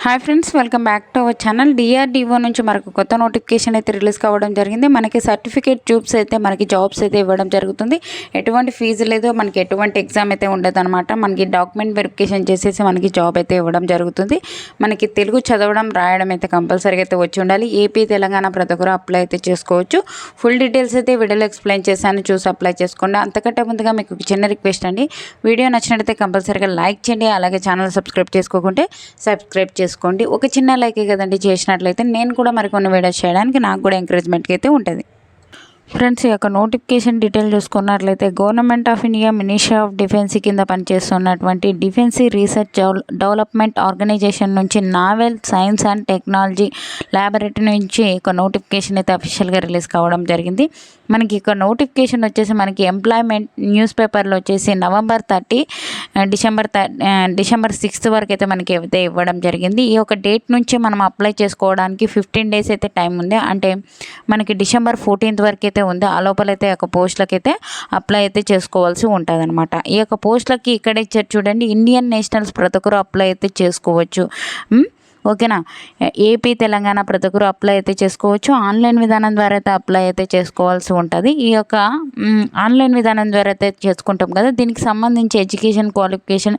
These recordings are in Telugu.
Hi friends, welcome back to our channel. DRDO నుంచి మనకు కొత్త నోటిఫికేషన్ అయితే రిలీజ్ కావడం జరిగింది. మనకి సర్టిఫికేట్ ట్యూబ్స్ అయితే మనకి జాబ్స్ అయితే ఇవ్వడం జరుగుతుంది. ఎటువంటి ఫీజు లేదు, మనకి ఎటువంటి ఎగ్జామ్ అయితే ఉండదు అనమాట. మనకి డాక్యుమెంట్ వెరిఫికేషన్ చేసేసి మనకి జాబ్ అయితే ఇవ్వడం జరుగుతుంది. మనకి తెలుగు చదవడం రాయడం అయితే కంపల్సరీగా అయితే వచ్చి ఉండాలి. ఏపీ తెలంగాణ ప్రతి ఒక్కరు అప్లై అయితే చేసుకోవచ్చు. ఫుల్ డీటెయిల్స్ అయితే వీడియోలో ఎక్స్ప్లెయిన్ చేశాను, చూసి అప్లై చేసుకోండి. అంతకంటే ముందుగా మీకు ఒక చిన్న రిక్వెస్ట్ అండి, వీడియో నచ్చినట్లయితే కంపల్సరీగా లైక్ చేయండి. అలాగే ఛానల్ సబ్స్క్రైబ్ చేసుకోకుంటే సబ్స్క్రైబ్ చేసుకోండి. ఒక చిన్న లైకే కదండి చేసినట్లయితే నేను కూడా మరికొన్ని వీడియోస్ చేయడానికి నాకు కూడా ఎంకరేజ్మెంట్కి అయితే ఉంటుంది. ఫ్రెండ్స్, ఈ యొక్క నోటిఫికేషన్ డీటెయిల్ చూసుకున్నట్లయితే government of India ministry of defence కింద పనిచేస్తున్నటువంటి డిఫెన్స్ రీసెర్చ్ డెవలప్మెంట్ ఆర్గనైజేషన్ నుంచి naval science and technology laboratory నుంచి ఒక నోటిఫికేషన్ అయితే అఫీషియల్గా రిలీజ్ కావడం జరిగింది. మనకి ఇక నోటిఫికేషన్ వచ్చేసి మనకి ఎంప్లాయ్మెంట్ న్యూస్ పేపర్లో వచ్చేసి నవంబర్ 30 డిసెంబర్ 6 వరకు అయితే మనకి అయితే ఇవ్వడం జరిగింది. ఈ యొక్క డేట్ నుంచి మనం అప్లై చేసుకోవడానికి 15 డేస్ అయితే టైం ఉంది. అంటే మనకి డిసెంబర్ 14 వరకు అయితే ఉంది. ఆ లోపలైతే ఒక పోస్టులకి అయితే అప్లై అయితే చేసుకోవాల్సి ఉంటుంది అనమాట. ఈ యొక్క పోస్టులకి ఇక్కడ ఇచ్చారు చూడండి, ఇండియన్ నేషనల్స్ ప్రతి ఒక్కరు అప్లై అయితే చేసుకోవచ్చు. ఓకేనా, ఏపీ తెలంగాణ ప్రతి ఒక్కరు అప్లై అయితే చేసుకోవచ్చు. ఆన్లైన్ విధానం ద్వారా అయితే అప్లై అయితే చేసుకోవాల్సి ఉంటుంది. ఈ యొక్క ఆన్లైన్ విధానం ద్వారా అయితే చేసుకుంటాం కదా, దీనికి సంబంధించి ఎడ్యుకేషన్ క్వాలిఫికేషన్,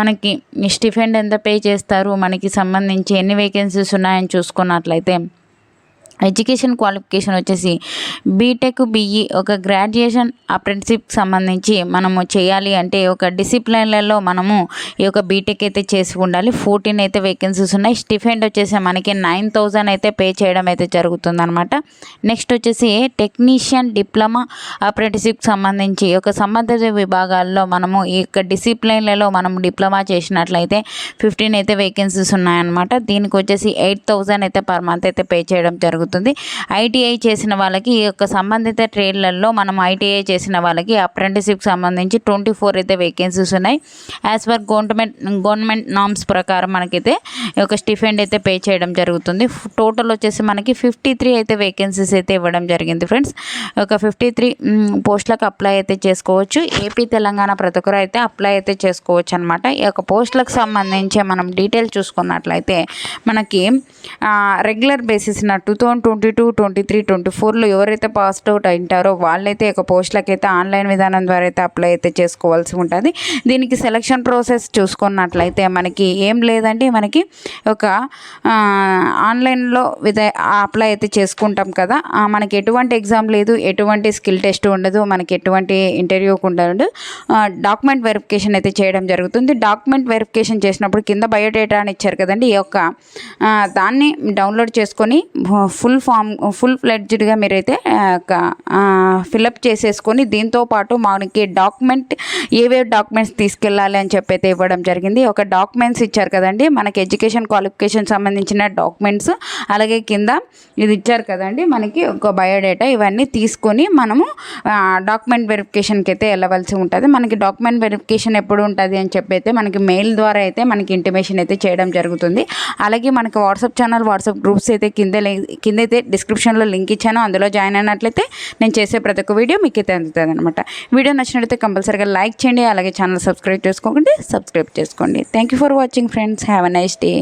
మనకి స్టిఫెండ్ ఎంత పే చేస్తారు, మనకి సంబంధించి ఎన్ని వేకెన్సీస్ ఉన్నాయని చూసుకున్నట్లయితే ఎడ్యుకేషన్ క్వాలిఫికేషన్ వచ్చేసి బీటెక్ బీఈ ఒక గ్రాడ్యుయేషన్ అప్రెంటిస్షిప్ సంబంధించి మనము చేయాలి అంటే ఒక డిసిప్లిన్లలో మనము ఈ యొక్క బీటెక్ అయితే చేసి ఉండాలి. 14 అయితే వేకెన్సీస్ ఉన్నాయి. స్టిఫెండ్ వచ్చేసి మనకి 9,000 అయితే పే చేయడం అయితే జరుగుతుంది అనమాట. నెక్స్ట్ వచ్చేసి టెక్నీషియన్ డిప్లొమా అప్రెంటిస్షిప్ సంబంధించి ఒక సంబంధిత విభాగాల్లో మనము ఈ యొక్క డిసిప్లిన్లలో మనం డిప్లొమా చేసినట్లయితే 15 అయితే వేకెన్సీస్ ఉన్నాయన్నమాట. దీనికి వచ్చేసి 8,000 అయితే పర్ మంత్ అయితే పే చేయడం జరుగుతుంది. ఐటీఐ చేసిన వాళ్ళకి ఈ యొక్క సంబంధిత ట్రేడ్లలో మనం ఐటీఐ చేసిన వాళ్ళకి అప్రెంటిస్షిప్ సంబంధించి 24 అయితే వేకెన్సీస్ ఉన్నాయి. యాజ్ పర్ గవర్నమెంట్ నామ్స్ ప్రకారం మనకైతే ఒక స్టిఫెండ్ అయితే పే చేయడం జరుగుతుంది. టోటల్ వచ్చేసి మనకి 53 అయితే వేకెన్సీస్ అయితే ఇవ్వడం జరిగింది. ఫ్రెండ్స్, ఒక 53 పోస్టులకు అప్లై అయితే చేసుకోవచ్చు. ఏపీ తెలంగాణ ప్రతి ఒక్కరు అయితే అప్లై అయితే చేసుకోవచ్చు అనమాట. ఈ యొక్క పోస్టులకు సంబంధించి మనం డీటెయిల్ చూసుకున్నట్లయితే మనకి రెగ్యులర్ బేసిస్న 2022, 23, 24లో ఎవరైతే పాస్ అవుట్ అయింటారో వాళ్ళైతే ఒక పోస్టులకి అయితే ఆన్లైన్ విధానం ద్వారా అయితే అప్లై అయితే చేసుకోవాల్సి ఉంటుంది. దీనికి సెలక్షన్ ప్రాసెస్ చూసుకున్నట్లయితే మనకి ఏం లేదంటే మనకి ఒక ఆన్లైన్లో అప్లై అయితే చేసుకుంటాం కదా, మనకి ఎటువంటి ఎగ్జామ్ లేదు, ఎటువంటి స్కిల్ టెస్ట్ ఉండదు, మనకి ఎటువంటి ఇంటర్వ్యూకి ఉండదు. డాక్యుమెంట్ వెరిఫికేషన్ అయితే చేయడం జరుగుతుంది. డాక్యుమెంట్ వెరిఫికేషన్ చేసినప్పుడు కింద బయోడేటా అని ఇచ్చారు కదండి, ఈ యొక్క దాన్ని డౌన్లోడ్ చేసుకొని ఫుల్ ఫ్లెడ్జ్డ్గా మీరైతే ఫిలప్ చేసేసుకొని దీంతో పాటు మనకి డాక్యుమెంట్ ఏవే డాక్యుమెంట్స్ తీసుకెళ్ళాలి అని చెప్పి అయితే ఇవ్వడం జరిగింది. ఒక డాక్యుమెంట్స్ ఇచ్చారు కదండి, మనకి ఎడ్యుకేషన్ క్వాలిఫికేషన్ సంబంధించిన డాక్యుమెంట్స్, అలాగే కింద ఇది ఇచ్చారు కదండి మనకి ఒక బయోడేటా, ఇవన్నీ తీసుకొని మనము డాక్యుమెంట్ వెరిఫికేషన్కి అయితే వెళ్ళవలసి ఉంటుంది. మనకి డాక్యుమెంట్ వెరిఫికేషన్ ఎప్పుడు ఉంటుంది అని చెప్పి అయితే మనకి మెయిల్ ద్వారా అయితే మనకి ఇంటిమేషన్ అయితే చేయడం జరుగుతుంది. అలాగే మనకి వాట్సాప్ ఛానల్, వాట్సాప్ గ్రూప్స్ అయితే కిందైతే డిస్క్రిప్షన్లో లింక్ ఇచ్చాను, అందులో జాయిన్ అయినట్లయితే నేను చేసే ప్రతి ఒక్క వీడియో మీకు అయితే అందుతుంది అనమాట. వీడియో నచ్చినట్లయితే కంపల్సరీగా లైక్ చేయండి, అలాగే ఛానల్ సబ్స్క్రైబ్ చేసుకోండి. Thank you for watching friends, have a nice day.